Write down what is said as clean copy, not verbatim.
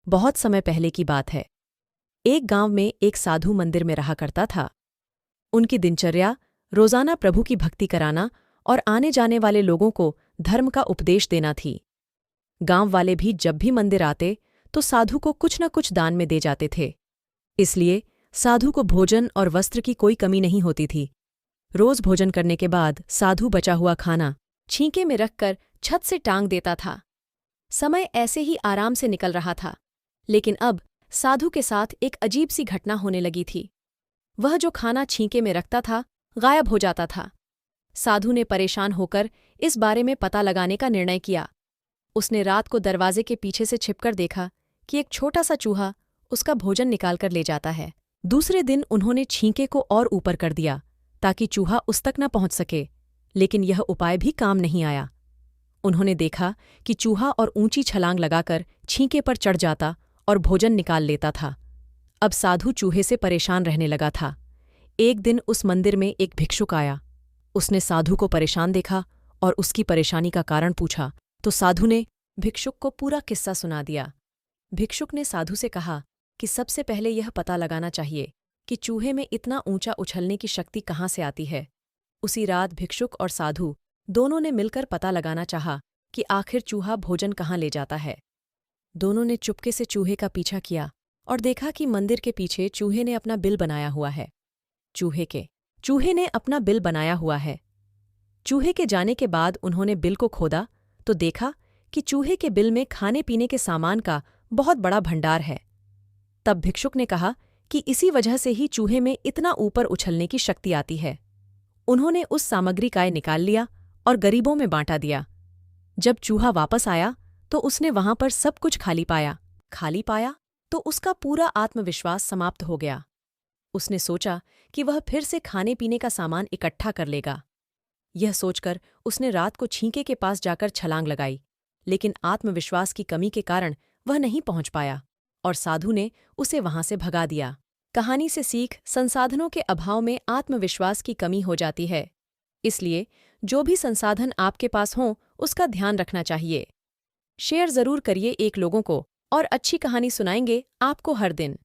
बहुत समय पहले की बात है। एक गांव में एक साधु मंदिर में रहा करता था। उनकी दिनचर्या रोजाना प्रभु की भक्ति कराना और आने जाने वाले लोगों को धर्म का उपदेश देना थी। गांव वाले भी जब भी मंदिर आते तो साधु को कुछ न कुछ दान में दे जाते थे। इसलिए साधु को भोजन और वस्त्र की कोई कमी नहीं होती थी। रोज भोजन करने के बाद साधु बचा हुआ खाना छींके में रखकर छत से टांग देता था। समय ऐसे ही आराम से निकल रहा था, लेकिन अब साधु के साथ एक अजीब सी घटना होने लगी थी। वह जो खाना छींके में रखता था गायब हो जाता था। साधु ने परेशान होकर इस बारे में पता लगाने का निर्णय किया। उसने रात को दरवाजे के पीछे से छिपकर देखा कि एक छोटा सा चूहा उसका भोजन निकालकर ले जाता है। दूसरे दिन उन्होंने छींके को और ऊपर कर दिया ताकि चूहा उस तक न पहुंच सके, लेकिन यह उपाय भी काम नहीं आया। उन्होंने देखा कि चूहा और ऊंची छलांग लगाकर छींके पर चढ़ जाता और भोजन निकाल लेता था। अब साधु चूहे से परेशान रहने लगा था। एक दिन उस मंदिर में एक भिक्षुक आया। उसने साधु को परेशान देखा और उसकी परेशानी का कारण पूछा तो साधु ने भिक्षुक को पूरा किस्सा सुना दिया। भिक्षुक ने साधु से कहा कि सबसे पहले यह पता लगाना चाहिए कि चूहे में इतना ऊंचा उछलने की शक्ति कहाँ से आती है। उसी रात भिक्षुक और साधु दोनों ने मिलकर पता लगाना चाहा कि आखिर चूहा भोजन कहाँ ले जाता है। दोनों ने चुपके से चूहे का पीछा किया और देखा कि मंदिर के पीछे चूहे ने अपना बिल बनाया हुआ है। चूहे ने अपना बिल बनाया हुआ है। चूहे के जाने के बाद उन्होंने बिल को खोदा तो देखा कि चूहे के बिल में खाने पीने के सामान का बहुत बड़ा भंडार है। तब भिक्षुक ने कहा कि इसी वजह से ही चूहे में इतना ऊपर उछलने की शक्ति आती है। उन्होंने उस सामग्री का निकाल लिया और गरीबों में बांटा दिया। जब चूहा वापस आया तो उसने वहां पर सब कुछ खाली पाया तो उसका पूरा आत्मविश्वास समाप्त हो गया। उसने सोचा कि वह फिर से खाने पीने का सामान इकट्ठा कर लेगा। यह सोचकर उसने रात को छींके के पास जाकर छलांग लगाई, लेकिन आत्मविश्वास की कमी के कारण वह नहीं पहुंच पाया और साधु ने उसे वहां से भगा दिया। कहानी से सीख: संसाधनों के अभाव में आत्मविश्वास की कमी हो जाती है। इसलिए जो भी संसाधन आपके पास हों उसका ध्यान रखना चाहिए। शेयर जरूर करिए एक लोगों को, और अच्छी कहानी सुनाएंगे आपको हर दिन।